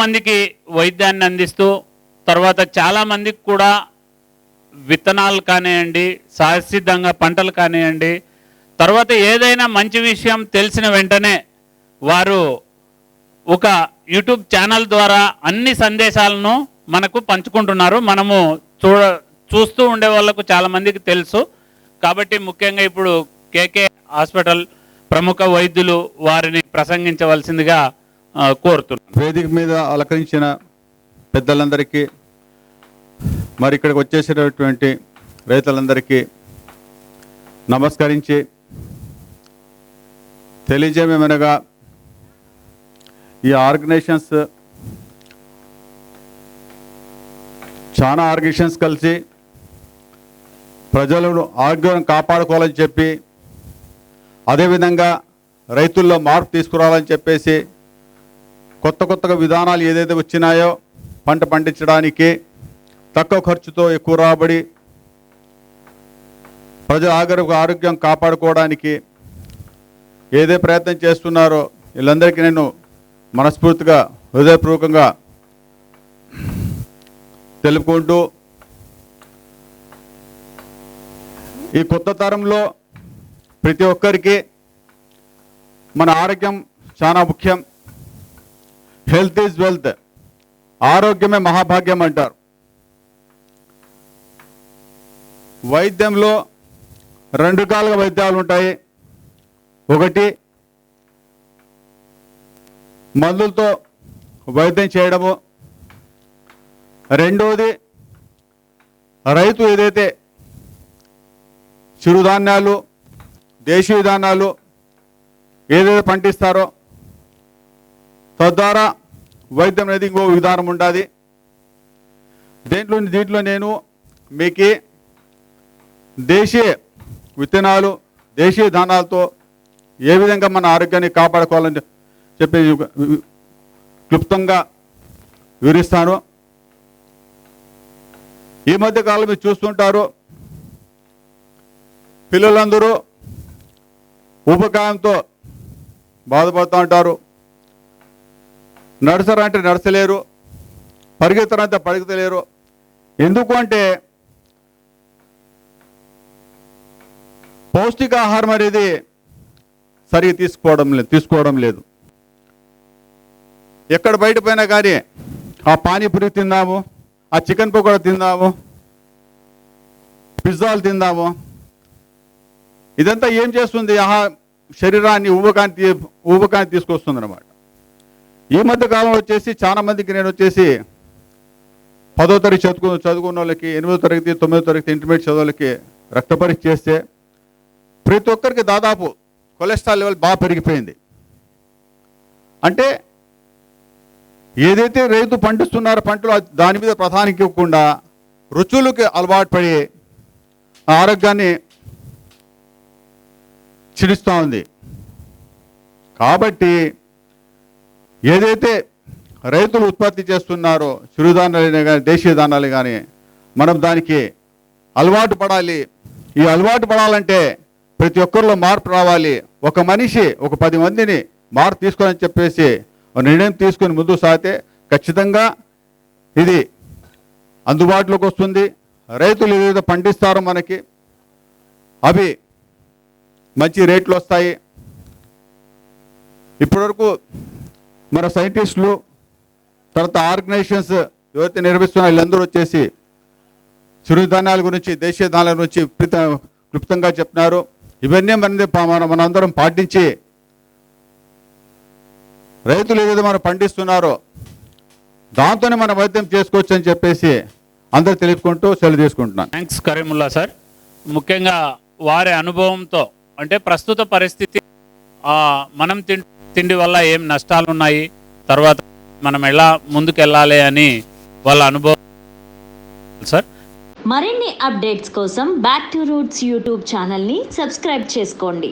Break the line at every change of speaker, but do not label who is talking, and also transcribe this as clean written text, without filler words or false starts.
మందికి వైద్యాన్ని అందిస్తూ తర్వాత చాలామందికి కూడా విత్తనాలు కానివ్వండి, సహసిద్ధంగా పంటలు కానివ్వండి, తర్వాత ఏదైనా మంచి విషయం తెలిసిన వెంటనే వారు ఒక యూట్యూబ్ ఛానల్ ద్వారా అన్ని సందేశాలను మనకు పంచుకుంటున్నారు. మనము చూస్తూ ఉండే వాళ్ళకు చాలామందికి తెలుసు. కాబట్టి ముఖ్యంగా ఇప్పుడు కేకే హాస్పిటల్ ప్రముఖ వైద్యులు వారిని ప్రసంగించవలసిందిగా కోరుతున్నాను.
వేదిక మీద అలంకరించిన పెద్దలందరికీ, మరి ఇక్కడికి వచ్చేసినటువంటి రైతులందరికీ నమస్కరించి తెలియజేయమనగా, ఈ ఆర్గనైజేషన్స్ చాలా ఆర్గనైజేషన్స్ కలిసి ప్రజలను ఆరోగ్యం కాపాడుకోవాలని చెప్పి, అదేవిధంగా రైతుల్లో మార్పు తీసుకురావాలని చెప్పేసి కొత్తగా విధానాలు ఏదైతే వచ్చినాయో పంట పండించడానికి తక్కువ ఖర్చుతో ఎక్కువ రాబడి, ప్రజల ఆరోగ్యం కాపాడుకోవడానికి ఏదే ప్రయత్నం చేస్తున్నారో వీళ్ళందరికీ నేను మనస్ఫూర్తిగా హృదయపూర్వకంగా తెలుపుకుంటూ, ఈ కొత్త తరంలో ప్రతి ఒక్కరికి మన ఆరోగ్యం చాలా ముఖ్యం. హెల్త్ ఈజ్ వెల్త్, ఆరోగ్యమే మహాభాగ్యం అంటారు. వైద్యంలో రెండు రకాలుగా వైద్యాలు ఉంటాయి. ఒకటి మందులతో వైద్యం చేయడము, రెండోది రైతు ఏదైతే చిరుధాన్యాలు, దేశీయ ధాన్యాలు ఏదైతే పండిస్తారో తద్వారా వైద్యం అనేది ఇంకో విధానం ఉంటుంది. దీంట్లో నేను మీకు దేశీయ విత్తనాలు, దేశీయ ధాన్యాలతో ఏ విధంగా మన ఆరోగ్యాన్ని కాపాడుకోవాలని చెప్పి క్లుప్తంగా వివరిస్తాను. ఈ మధ్య కాలం మీరు చూస్తుంటారు, పిల్లలందరూ ఊబకాయంతో బాధపడుతూ ఉంటారు. నడసరంటే నడచలేరు, పరిగెత్తరంటే పరిగెత్తలేరు. ఎందుకు అంటే పౌష్టికాహారం అనేది సరిగా తీసుకోవడం లేదు. ఎక్కడ బయట పోయినా కానీ ఆ పానీపూరి తిందాము, ఆ చికెన్ పకోడా తిందాము, పిజ్జాలు తిందాము. ఇదంతా ఏం చేస్తుంది? శరీరాన్ని ఊబకాన్ని తీసుకొస్తుంది అన్నమాట. ఈ మధ్య కాలంలో వచ్చేసి చాలా మందికి నేను వచ్చేసి 10వ తరగతి చదువుకున్న వాళ్ళకి, 8వ తరగతి 9వ తరగతి ఇంటర్మీడియట్ చదువులకి రక్త పరీక్ష చేస్తే ప్రతి ఒక్కరికి దాదాపు కొలెస్ట్రాల్ లెవెల్ బాగా పెరిగిపోయింది. అంటే ఏదైతే రైతు పండిస్తున్నారో పంటలు దాని మీద ప్రధానికి ఇవ్వకుండా రుచులకి అలవాటు పడి ఆరోగ్యాన్ని క్షీణిస్తూ ఉంది. కాబట్టి ఏదైతే రైతులు ఉత్పత్తి చేస్తున్నారో చిరుధాన్యాలు కానీ దేశీయ ధాన్యాలు కానీ మనం దానికి అలవాటు పడాలి. ఈ అలవాటు పడాలంటే ప్రతి ఒక్కరిలో మార్పు రావాలి. ఒక మనిషి ఒక 10 మందిని మార్పు తీసుకోవాలని చెప్పేసి నిర్ణయం తీసుకొని ముందు సాగితే ఖచ్చితంగా ఇది అందుబాటులోకి వస్తుంది. రైతులు ఏదైతే పండిస్తారో మనకి అవి మంచి రేట్లు వస్తాయి. ఇప్పటివరకు మన సైంటిస్టులు తర్వాత ఆర్గనైజేషన్స్ ఎవరైతే నిర్వహిస్తున్నారో వీళ్ళందరూ వచ్చేసి చిరుధాన్యాల గురించి, దేశీయ ధాన్యాల గురించి క్లుప్తంగా చెప్పినారు. ఇవన్నీ మనందరం పాటించి రైతులు ఏదైతే మనం పండిస్తున్నారో దాంతోనే మనం వైద్యం చేసుకోవచ్చు అని చెప్పేసి అందరూ తెలుపుకుంటూ సెలవు తీసుకుంటున్నాను.
Thanks Karimullah sir. ముఖ్యంగా వారి అనుభవంతో, అంటే ప్రస్తుత పరిస్థితి మనం తిండి వల్ల ఏం నష్టాలు ఉన్నాయి, తర్వాత మనం ఎలా ముందుకెళ్ళాలి అని వాళ్ళ అనుభవం సార్.
మరిన్ని అప్డేట్స్ కోసం బ్యాక్ టు రూట్స్ యూట్యూబ్ ఛానల్ని సబ్స్క్రైబ్ చేసుకోండి.